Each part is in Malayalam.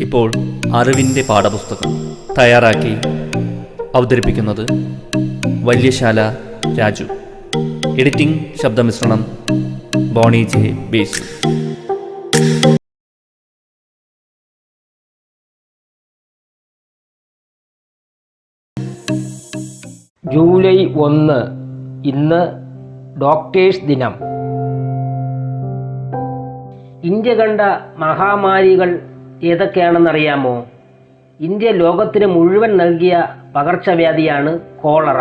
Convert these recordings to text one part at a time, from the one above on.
ഇപ്പോൾ അറിവിൻ്റെ പാഠപുസ്തകം തയ്യാറാക്കി അവതരിപ്പിക്കുന്നത് വല്യശാല രാജു. എഡിറ്റിംഗ് ശബ്ദമിശ്രണം ബോണി ജെ ബേസു. ജൂലൈ 1 ഇന്ന് ഡോക്ടേഴ്സ് ദിനം. ഇന്ത്യ കണ്ട മഹാമാരികൾ ഏതൊക്കെയാണെന്നറിയാമോ? ഇന്ത്യ ലോകത്തിന് മുഴുവൻ നൽകിയ പകർച്ചവ്യാധിയാണ് കോളറ.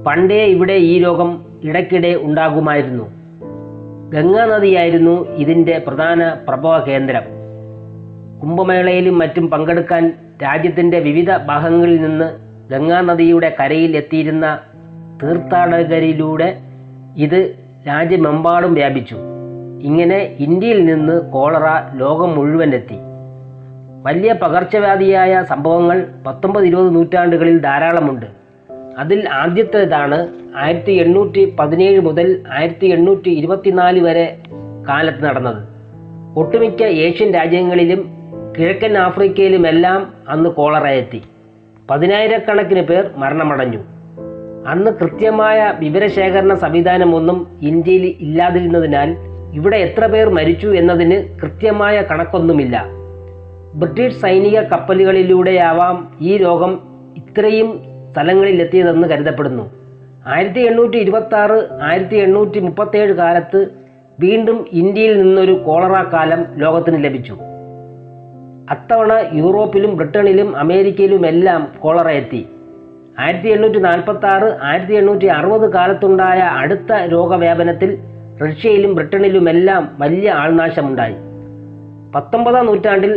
പണ്ടേ ഇവിടെ ഈ രോഗം ഇടയ്ക്കിടെ ഉണ്ടാകുമായിരുന്നു. ഗംഗാ നദിയായിരുന്നു ഇതിൻ്റെ പ്രധാന പ്രഭവ കേന്ദ്രം. കുംഭമേളയിലും മറ്റും പങ്കെടുക്കാൻ രാജ്യത്തിൻ്റെ വിവിധ ഭാഗങ്ങളിൽ നിന്ന് ഗംഗാ നദിയുടെ കരയിൽ എത്തിയിരുന്ന തീർത്ഥാടകരിലൂടെ ഇത് രാജ്യമെമ്പാടും വ്യാപിച്ചു. ഇങ്ങനെ ഇന്ത്യയിൽ നിന്ന് കോളറ ലോകം മുഴുവൻ എത്തി. വലിയ പകർച്ചവ്യാധിയായ സംഭവങ്ങൾ 19-20 നൂറ്റാണ്ടുകളിൽ ധാരാളമുണ്ട്. അതിൽ ആദ്യത്തേതാണ് 1817 മുതൽ 1824 വരെ കാലത്ത് നടന്നത്. ഒട്ടുമിക്ക ഏഷ്യൻ രാജ്യങ്ങളിലും കിഴക്കൻ ആഫ്രിക്കയിലുമെല്ലാം അന്ന് കോളറ എത്തി. 10,000-കണക്കിന് പേർ മരണമടഞ്ഞു. അന്ന് കൃത്യമായ വിവരശേഖരണ സംവിധാനമൊന്നും ഇന്ത്യയിൽ ഇല്ലാതിരുന്നതിനാൽ ഇവിടെ എത്ര പേർ മരിച്ചു എന്നതിന് കൃത്യമായ കണക്കൊന്നുമില്ല. ബ്രിട്ടീഷ് സൈനിക കപ്പലുകളിലൂടെയാവാം ഈ രോഗം ഇത്രയും സ്ഥലങ്ങളിലെത്തിയതെന്ന് കരുതപ്പെടുന്നു. 1826-1837 കാലത്ത് വീണ്ടും ഇന്ത്യയിൽ നിന്നൊരു കോളറ കാലം ലോകത്തിന് ലഭിച്ചു. അത്തവണ യൂറോപ്പിലും ബ്രിട്ടനിലും അമേരിക്കയിലുമെല്ലാം കോളറ എത്തി. 1846-1860 കാലത്തുണ്ടായ അടുത്ത രോഗവ്യാപനത്തിൽ റഷ്യയിലും ബ്രിട്ടനിലുമെല്ലാം വലിയ ആൾനാശമുണ്ടായി. 19-ാം നൂറ്റാണ്ടിൽ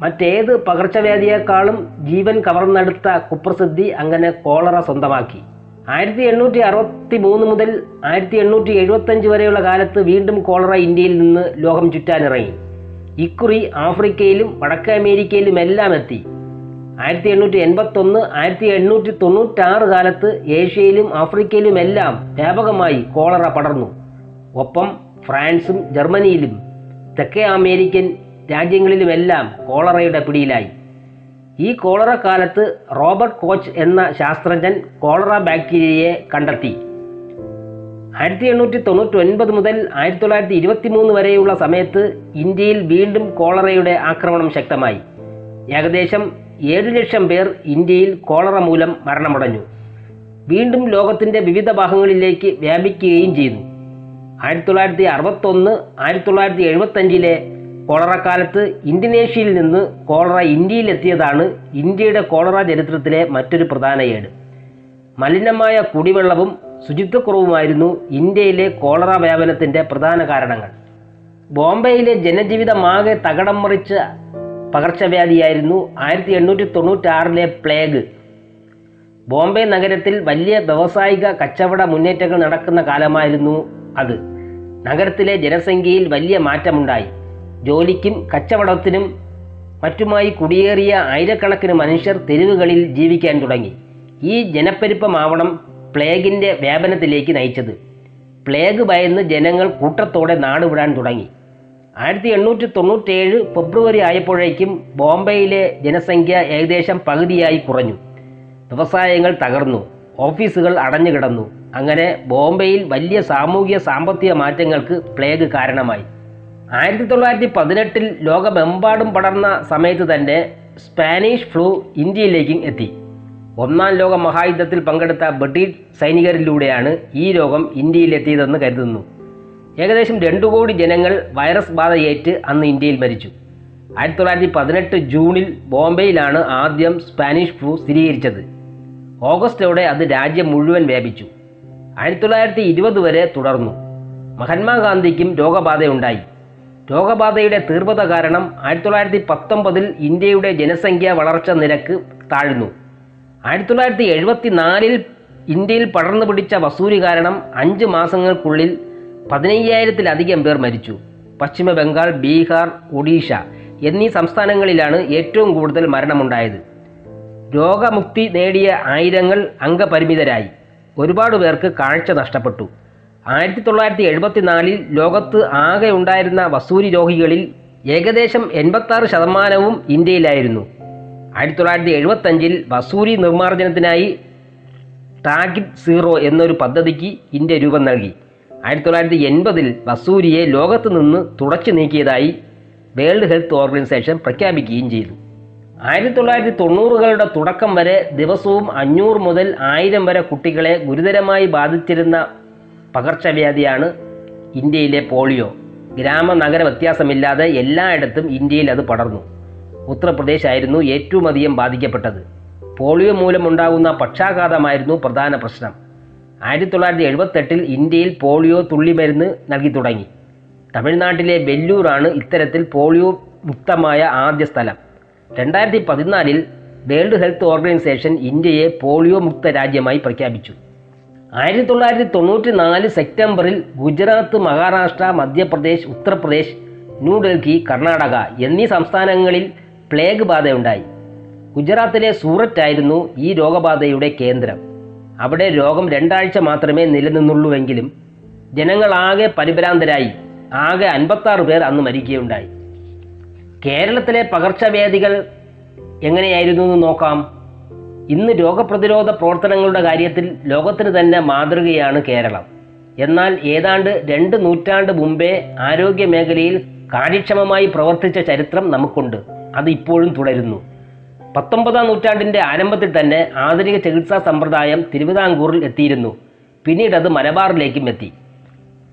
മറ്റേത് പകർച്ചവ്യാധിയേക്കാളും ജീവൻ കവർന്നെടുത്ത കുപ്രസിദ്ധി അങ്ങനെ കോളറ സ്വന്തമാക്കി. 1863 മുതൽ 1875 വരെയുള്ള കാലത്ത് വീണ്ടും കോളറ ഇന്ത്യയിൽ നിന്ന് ലോകം ചുറ്റാനിറങ്ങി. ഇക്കുറി ആഫ്രിക്കയിലും വടക്കേ അമേരിക്കയിലുമെല്ലാം എത്തി. 1881-1896 കാലത്ത് ഏഷ്യയിലും ആഫ്രിക്കയിലുമെല്ലാം വ്യാപകമായി കോളറ പടർന്നു. ഒപ്പം ഫ്രാൻസും ജർമ്മനിയിലും തെക്കേ അമേരിക്കൻ രാജ്യങ്ങളിലുമെല്ലാം കോളറയുടെ പിടിയിലായി. ഈ കോളറ കാലത്ത് റോബർട്ട് കോച്ച് എന്ന ശാസ്ത്രജ്ഞൻ കോളറ ബാക്ടീരിയയെ കണ്ടെത്തി. 1899 മുതൽ 1923 വരെയുള്ള സമയത്ത് ഇന്ത്യയിൽ വീണ്ടും കോളറയുടെ ആക്രമണം ശക്തമായി. ഏകദേശം 7 ലക്ഷം പേർ ഇന്ത്യയിൽ കോളറ മൂലം മരണമടഞ്ഞു. വീണ്ടും ലോകത്തിൻ്റെ വിവിധ ഭാഗങ്ങളിലേക്ക് വ്യാപിക്കുകയും ചെയ്തു. 1961-1975 കോളറക്കാലത്ത് ഇന്തോനേഷ്യയിൽ നിന്ന് കോളറ ഇന്ത്യയിലെത്തിയതാണ് ഇന്ത്യയുടെ കോളറ ചരിത്രത്തിലെ മറ്റൊരു പ്രധാന ഏട്. മലിനമായ കുടിവെള്ളവും ശുചിത്വക്കുറവുമായിരുന്നു ഇന്ത്യയിലെ കോളറ വ്യാപനത്തിൻ്റെ പ്രധാന കാരണങ്ങൾ. ബോംബെയിലെ ജനജീവിതമാകെ തകിടം മറിച്ച പകർച്ചവ്യാധിയായിരുന്നു 1896 പ്ലേഗ്. ബോംബെ നഗരത്തിൽ വലിയ വ്യാവസായിക കച്ചവട മുന്നേറ്റങ്ങൾ നടക്കുന്ന കാലമായിരുന്നു അത്. നഗരത്തിലെ ജനസംഖ്യയിൽ വലിയ മാറ്റമുണ്ടായി. ജോലിക്കും കച്ചവടത്തിനും മറ്റുമായി കുടിയേറിയ ആയിരക്കണക്കിന് മനുഷ്യർ തെരുവുകളിൽ ജീവിക്കാൻ തുടങ്ങി. ഈ ജനപ്പെരുപ്പമാവണം പ്ലേഗിൻ്റെ വ്യാപനത്തിലേക്ക് നയിച്ചത്. പ്ലേഗ് ഭയന്ന് ജനങ്ങൾ കൂട്ടത്തോടെ നാടുവിടാൻ തുടങ്ങി. 1897 ഫെബ്രുവരി ആയപ്പോഴേക്കും ബോംബെയിലെ ജനസംഖ്യ ഏകദേശം പകുതിയായി കുറഞ്ഞു. വ്യവസായങ്ങൾ തകർന്നു, ഓഫീസുകൾ അടഞ്ഞുകിടന്നു. അങ്ങനെ ബോംബെയിൽ വലിയ സാമൂഹിക സാമ്പത്തിക മാറ്റങ്ങൾക്ക് പ്ലേഗ് കാരണമായി. 1918 ലോകമെമ്പാടും പടർന്ന സമയത്ത് തന്നെ സ്പാനിഷ് ഫ്ലൂ ഇന്ത്യയിലേക്കും എത്തി. 1-ാം ലോക മഹായുദ്ധത്തിൽ പങ്കെടുത്ത ബ്രിട്ടീഷ് സൈനികരിലൂടെയാണ് ഈ രോഗം ഇന്ത്യയിലെത്തിയതെന്ന് കരുതുന്നു. ഏകദേശം 2 കോടി ജനങ്ങൾ വൈറസ് ബാധയേറ്റ് അന്ന് ഇന്ത്യയിൽ മരിച്ചു. 1918 ജൂണിൽ ബോംബെയിലാണ് ആദ്യം സ്പാനിഷ് ഫ്ലൂ സ്ഥിരീകരിച്ചത്. ഓഗസ്റ്റോടെ അത് രാജ്യം മുഴുവൻ വ്യാപിച്ചു. 1920 വരെ തുടർന്നു. മഹാത്മാഗാന്ധിക്കും രോഗബാധയുണ്ടായി. രോഗബാധയുടെ തീവ്രത കാരണം 1919 ഇന്ത്യയുടെ ജനസംഖ്യ വളർച്ച നിരക്ക് താഴ്ന്നു. 1974 ഇന്ത്യയിൽ പടർന്നു പിടിച്ച വസൂരി കാരണം 5 മാസങ്ങൾക്കുള്ളിൽ 15,000-ലധികം പേർ മരിച്ചു. പശ്ചിമ ബംഗാൾ, ബീഹാർ, ഒഡീഷ എന്നീ സംസ്ഥാനങ്ങളിലാണ് ഏറ്റവും കൂടുതൽ മരണമുണ്ടായത്. രോഗമുക്തി നേടിയ ആയിരങ്ങൾ അംഗപരിമിതരായി. ഒരുപാട് പേർക്ക് കാഴ്ച നഷ്ടപ്പെട്ടു. 1974 ലോകത്ത് ആകെ ഉണ്ടായിരുന്ന വസൂരി രോഗികളിൽ ഏകദേശം 86% ഇന്ത്യയിലായിരുന്നു. 1975 വസൂരി നിർമ്മാർജ്ജനത്തിനായി ടാർഗറ്റ് സീറോ എന്നൊരു പദ്ധതിക്ക് ഇന്ത്യ രൂപം നൽകി. 1980 വസൂരിയെ ലോകത്ത് നിന്ന് തുടച്ചു നീക്കിയതായി വേൾഡ് ഹെൽത്ത് ഓർഗനൈസേഷൻ പ്രഖ്യാപിക്കുകയും ചെയ്തു. 1990കളുടെ തുടക്കം വരെ ദിവസവും 500 മുതൽ 1000 വരെ കുട്ടികളെ ഗുരുതരമായി ബാധിച്ചിരുന്ന പകർച്ചവ്യാധിയാണ് ഇന്ത്യയിലെ പോളിയോ. ഗ്രാമ-നഗര വ്യത്യാസമില്ലാതെ എല്ലായിടത്തും ഇന്ത്യയിൽ അത് പടർന്നു. ഉത്തർപ്രദേശ് ആയിരുന്നു ഏറ്റവും അധികം ബാധിക്കപ്പെട്ടത്. പോളിയോ മൂലമുണ്ടാകുന്ന പക്ഷാഘാതമായിരുന്നു പ്രധാന പ്രശ്നം. 1978 ഇന്ത്യയിൽ പോളിയോ തുള്ളിമരുന്ന് നൽകി തുടങ്ങി. തമിഴ്നാട്ടിലെ വെല്ലൂരാണ് ഇത്തരത്തിൽ പോളിയോ മുക്തമായ ആദ്യ സ്ഥലം. 2014 വേൾഡ് ഹെൽത്ത് ഓർഗനൈസേഷൻ ഇന്ത്യയെ പോളിയോ മുക്ത രാജ്യമായി പ്രഖ്യാപിച്ചു. 1994 സെപ്റ്റംബറിൽ ഗുജറാത്ത്, മഹാരാഷ്ട്ര, മധ്യപ്രദേശ്, ഉത്തർപ്രദേശ്, ന്യൂഡൽഹി, കർണാടക എന്നീ സംസ്ഥാനങ്ങളിൽ പ്ലേഗ് ബാധയുണ്ടായി. ഗുജറാത്തിലെ സൂററ്റ് ആയിരുന്നു ഈ രോഗബാധയുടെ കേന്ദ്രം. അവിടെ രോഗം 2 ആഴ്ച മാത്രമേ നിലനിന്നുള്ളൂവെങ്കിലും ജനങ്ങളാകെ പരിഭ്രാന്തരായി. ആകെ 56 പേർ അന്ന് മരിക്കുകയുണ്ടായി. കേരളത്തിലെ പകർച്ചവ്യാധികൾ എങ്ങനെയായിരുന്നു എന്ന് നോക്കാം. ഇന്ന് രോഗപ്രതിരോധ പ്രവർത്തനങ്ങളുടെ കാര്യത്തിൽ ലോകത്തിന് തന്നെ മാതൃകയാണ് കേരളം. എന്നാൽ ഏതാണ്ട് 2 നൂറ്റാണ്ട് മുമ്പേ ആരോഗ്യ മേഖലയിൽ കാര്യക്ഷമമായി പ്രവർത്തിച്ച ചരിത്രം നമുക്കുണ്ട്. അത് ഇപ്പോഴും തുടരുന്നു. 19ാം നൂറ്റാണ്ടിൻ്റെ ആരംഭത്തിൽ തന്നെ ആധുനിക ചികിത്സാ സമ്പ്രദായം തിരുവിതാംകൂറിൽ എത്തിയിരുന്നു. പിന്നീട് അത് മലബാറിലേക്കും എത്തി.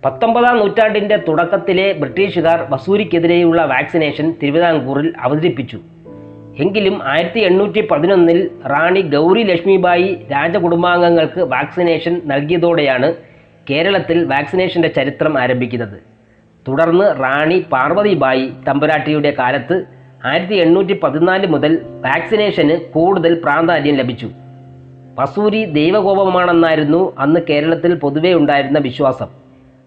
19ാം നൂറ്റാണ്ടിൻ്റെ തുടക്കത്തിലെ ബ്രിട്ടീഷുകാർ വസൂരിക്കെതിരെയുള്ള വാക്സിനേഷൻ തിരുവിതാംകൂറിൽ അവതരിപ്പിച്ചു. എങ്കിലും 1811 റാണി ഗൗരി ലക്ഷ്മിബായി രാജകുടുംബാംഗങ്ങൾക്ക് വാക്സിനേഷൻ നൽകിയതോടെയാണ് കേരളത്തിൽ വാക്സിനേഷൻ്റെ ചരിത്രം ആരംഭിക്കുന്നത്. തുടർന്ന് റാണി പാർവതിബായി തമ്പുരാട്ടിയുടെ കാലത്ത് 1814 മുതൽ വാക്സിനേഷന് കൂടുതൽ പ്രാധാന്യം ലഭിച്ചു. വസൂരി ദൈവകോപമാണെന്നായിരുന്നു അന്ന് കേരളത്തിൽ പൊതുവെ ഉണ്ടായിരുന്ന വിശ്വാസം.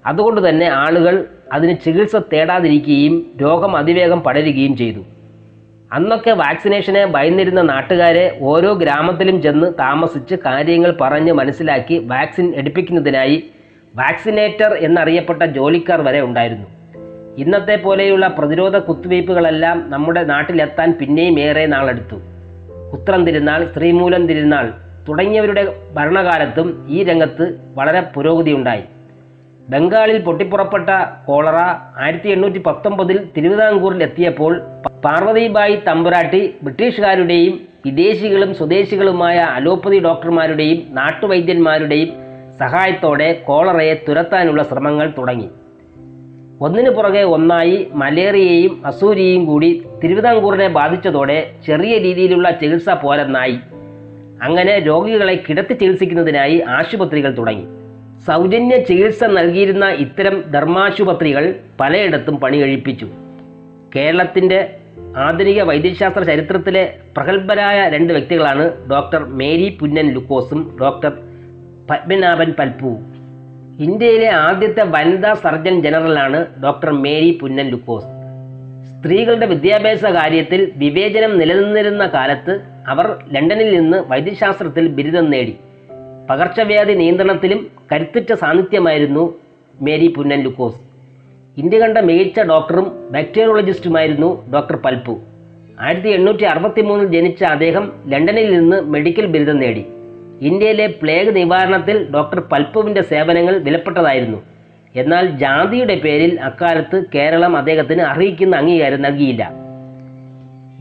അതുകൊണ്ട് തന്നെ ആളുകൾ അതിന് ചികിത്സ തേടാതിരിക്കുകയും രോഗം അതിവേഗം പടരുകയും ചെയ്തു. അന്നൊക്കെ വാക്സിനേഷനെ ഭയന്നിരുന്ന നാട്ടുകാരെ ഓരോ ഗ്രാമത്തിലും ചെന്ന് താമസിച്ച് കാര്യങ്ങൾ പറഞ്ഞ് മനസ്സിലാക്കി വാക്സിൻ എടുപ്പിക്കുന്നതിനായി വാക്സിനേറ്റർ എന്നറിയപ്പെട്ട ജോലിക്കാർ വരെ ഉണ്ടായിരുന്നു. ഇന്നത്തെ പോലെയുള്ള പ്രതിരോധ കുത്തിവയ്പ്പുകളെല്ലാം നമ്മുടെ നാട്ടിലെത്താൻ പിന്നെയും ഏറെ നാളെടുത്തു. ഉത്രം തിരുനാൾ, ശ്രീമൂലം തിരുനാൾ തുടങ്ങിയവരുടെ ഭരണകാലത്തും ഈ രംഗത്ത് വളരെ പുരോഗതിയുണ്ടായി. ബംഗാളിൽ പൊട്ടിപ്പുറപ്പെട്ട കോളറ 1819 തിരുവിതാംകൂറിൽ എത്തിയപ്പോൾ പാർവതിബായി തമ്പുരാട്ടി ബ്രിട്ടീഷുകാരുടെയും വിദേശികളും സ്വദേശികളുമായ അലോപ്പതി ഡോക്ടർമാരുടെയും നാട്ടുവൈദ്യന്മാരുടെയും സഹായത്തോടെ കോളറയെ തുരത്താനുള്ള ശ്രമങ്ങൾ തുടങ്ങി. ഒന്നിനു പുറകെ ഒന്നായി മലേറിയയും വസൂരിയും കൂടി തിരുവിതാംകൂറിനെ ബാധിച്ചതോടെ ചെറിയ രീതിയിലുള്ള ചികിത്സ പോരെന്നായി. അങ്ങനെ രോഗികളെ കിടത്തി ചികിത്സിക്കുന്നതിനായി ആശുപത്രികൾ തുടങ്ങി. സൗജന്യ ചികിത്സ നൽകിയിരുന്ന ഇത്തരം ധർമാശുപത്രികൾ പലയിടത്തും പണി കഴിപ്പിച്ചു. കേരളത്തിൻ്റെ ആധുനിക വൈദ്യശാസ്ത്ര ചരിത്രത്തിലെ പ്രഗത്ഭരായ 2 വ്യക്തികളാണ് ഡോക്ടർ മേരി പുന്നൻ ലുക്കോസും ഡോക്ടർ പത്മനാഭൻ പൽപ്പുവും. ഇന്ത്യയിലെ ആദ്യത്തെ വനിതാ സർജൻ ജനറലാണ് ഡോക്ടർ മേരി പുന്നൻ ലുക്കോസ്. സ്ത്രീകളുടെ വിദ്യാഭ്യാസ കാര്യത്തിൽ വിവേചനം നിലനിന്നിരുന്ന കാലത്ത് അവർ ലണ്ടനിൽ നിന്ന് വൈദ്യശാസ്ത്രത്തിൽ ബിരുദം നേടി. പകർച്ചവ്യാധി നിയന്ത്രണത്തിലും കരുത്തുറ്റ സാന്നിധ്യമായിരുന്നു മേരി പുന്നൻ ലുക്കോസ്. ഇന്ത്യ കണ്ട മികച്ച ഡോക്ടറും ബാക്ടീരിയോളജിസ്റ്റുമായിരുന്നു ഡോക്ടർ പൽപ്പു. 1863 ജനിച്ച അദ്ദേഹം ലണ്ടനിൽ നിന്ന് മെഡിക്കൽ ബിരുദം നേടി. ഇന്ത്യയിലെ പ്ലേഗ് നിവാരണത്തിൽ ഡോക്ടർ പൽപ്പുവിൻ്റെ സേവനങ്ങൾ വിലപ്പെട്ടതായിരുന്നു. എന്നാൽ ജാതിയുടെ പേരിൽ അക്കാലത്ത് കേരളം അദ്ദേഹത്തിന് അർഹിക്കുന്ന അംഗീകാരം നൽകിയില്ല.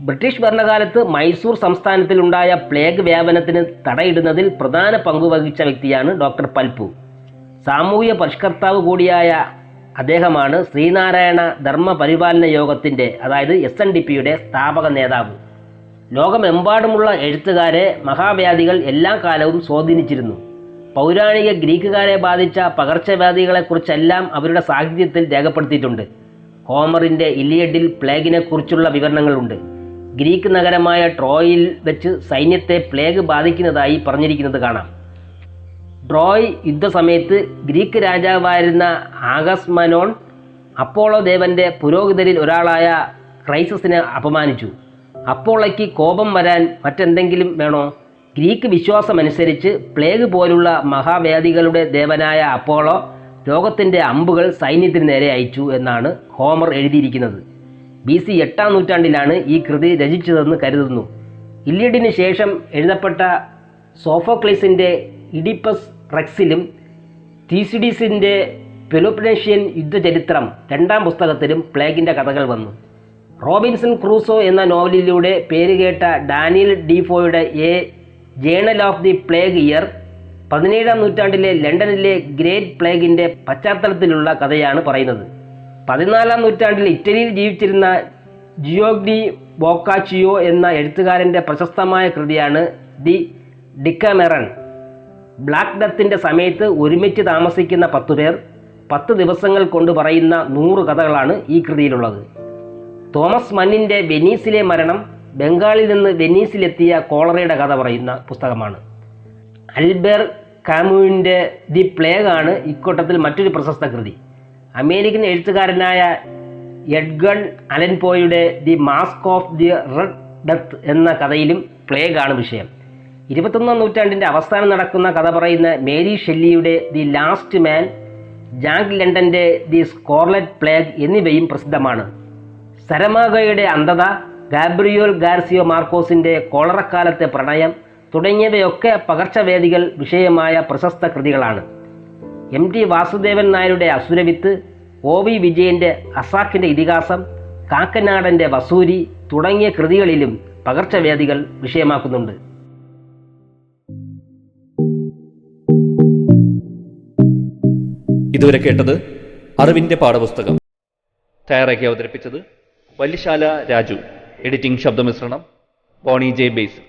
ബ്രിട്ടീഷ് ഭരണകാലത്ത് മൈസൂർ സംസ്ഥാനത്തിലുണ്ടായ പ്ലേഗ് വ്യാപനത്തിന് തടയിടുന്നതിൽ പ്രധാന പങ്കുവഹിച്ച വ്യക്തിയാണ് ഡോക്ടർ പൽപ്പു. സാമൂഹ്യ പരിഷ്കർത്താവ് കൂടിയായ അദ്ദേഹമാണ് ശ്രീനാരായണ ധർമ്മ പരിപാലന യോഗത്തിൻ്റെ, അതായത് SNDPയുടെ സ്ഥാപക നേതാവ്. ലോകമെമ്പാടുമുള്ള എഴുത്തുകാരെ മഹാവ്യാധികൾ എല്ലാ കാലവും സ്വാധീനിച്ചിരുന്നു. പൗരാണിക ഗ്രീക്കുകാരെ ബാധിച്ച പകർച്ചവ്യാധികളെക്കുറിച്ചെല്ലാം അവരുടെ സാഹിത്യത്തിൽ രേഖപ്പെടുത്തിയിട്ടുണ്ട്. ഹോമറിൻ്റെ ഇലിയഡിൽ പ്ലേഗിനെക്കുറിച്ചുള്ള വിവരണങ്ങളുണ്ട്. ഗ്രീക്ക് നഗരമായ ട്രോയിൽ വെച്ച് സൈന്യത്തെ പ്ലേഗ് ബാധിക്കുന്നതായി പറഞ്ഞിരിക്കുന്നത് കാണാം. ട്രോയ് യുദ്ധസമയത്ത് ഗ്രീക്ക് രാജാവായിരുന്ന ആഗസ്മനോൺ അപ്പോളോ ദേവൻ്റെ പുരോഹിതരിൽ ഒരാളായ ക്രൈസസിനെ അപമാനിച്ചു. അപ്പോളയ്ക്ക് കോപം വരാൻ മറ്റെന്തെങ്കിലും വേണോ? ഗ്രീക്ക് വിശ്വാസമനുസരിച്ച് പ്ലേഗ് പോലുള്ള മഹാവ്യാധികളുടെ ദേവനായ അപ്പോളോ രോഗത്തിൻ്റെ അമ്പുകൾ സൈന്യത്തിന് നേരെ അയച്ചു എന്നാണ് ഹോമർ എഴുതിയിരിക്കുന്നത്. BC 8-ാം നൂറ്റാണ്ടിലാണ് ഈ കൃതി രചിച്ചതെന്ന് കരുതുന്നു. ഇല്ലിയഡിന് ശേഷം എഴുതപ്പെട്ട സോഫോക്ലീസിൻ്റെ ഇഡിപ്പസ് റെക്സിലും തീസിഡീസിൻ്റെ പെലോപ്പനേഷ്യൻ യുദ്ധചരിത്രം 2-ാം പുസ്തകത്തിലും പ്ലേഗിൻ്റെ കഥകൾ വന്നു. റോബിൻസൺ ക്രൂസോ എന്ന നോവലിലൂടെ പേരുകേട്ട ഡാനിയൽ ഡീഫോയുടെ a journal of the plague year 17-ാം നൂറ്റാണ്ടിലെ ലണ്ടനിലെ ഗ്രേറ്റ് പ്ലേഗിൻ്റെ പശ്ചാത്തലത്തിലുള്ള കഥയാണ് പറയുന്നത്. 14-ാം നൂറ്റാണ്ടിൽ ഇറ്റലിയിൽ ജീവിച്ചിരുന്ന ജിയോഗ്നി ബോക്കാച്ചിയോ എന്ന എഴുത്തുകാരൻ്റെ പ്രശസ്തമായ കൃതിയാണ് ദി ഡിക്കമെറൺ. ബ്ലാക്ക് ഡെത്തിൻ്റെ സമയത്ത് ഒരുമിച്ച് താമസിക്കുന്ന 10 പേർ 10 ദിവസങ്ങൾ കൊണ്ട് പറയുന്ന 100 കഥകളാണ് ഈ കൃതിയിലുള്ളത്. തോമസ് മന്നിൻ്റെ വെനീസിലെ മരണം ബംഗാളിൽ നിന്ന് വെനീസിലെത്തിയ കോളറയുടെ കഥ പറയുന്ന പുസ്തകമാണ്. അൽബേർ കാമുവിൻ്റെ ദി പ്ലേഗ് ആണ് ഇക്കൂട്ടത്തിൽ മറ്റൊരു പ്രശസ്ത കൃതി. അമേരിക്കൻ എഴുത്തുകാരനായ എഡ്ഗർ അലൻ പോയുടെ the mask of the red death എന്ന കഥയിലും പ്ലേഗ് ആണ് വിഷയം. 21-ാം നൂറ്റാണ്ടിൻ്റെ അവസാനം നടക്കുന്ന കഥ പറയുന്ന മേരി ഷെല്ലിയുടെ ദി ലാസ്റ്റ് മാൻ, ജാക്ക് ലണ്ടൻ്റെ ദി സ്കോർലെറ്റ് പ്ലേഗ് എന്നിവയും പ്രസിദ്ധമാണ്. സരമാഗോയുടെ അന്ധത, ഗാബ്രിയേൽ ഗാർസിയോ മാർക്കോസിൻ്റെ കോളറക്കാലത്തെ പ്രണയം തുടങ്ങിയവയൊക്കെ പകർച്ചവ്യാധികൾ വിഷയമായ പ്രശസ്ത കൃതികളാണ്. MT വാസുദേവൻ നായരുടെ അസുരവിത്ത്, OV വിജയൻ്റെ അസാക്കിൻ്റെ ഇതിഹാസം, കാക്കനാടൻ്റെ വസൂരി തുടങ്ങിയ കൃതികളിലും പകർച്ചവ്യാധികൾ വിഷയമാക്കുന്നുണ്ട്. ഇതുവരെ കേട്ടത് അറിവിൻ്റെ പാഠപുസ്തകം. തയ്യാറാക്കി അവതരിപ്പിച്ചത് വല്യശാല രാജു. എഡിറ്റിംഗ് ശബ്ദമിശ്രണം ബോണി ജെ ബേസ്.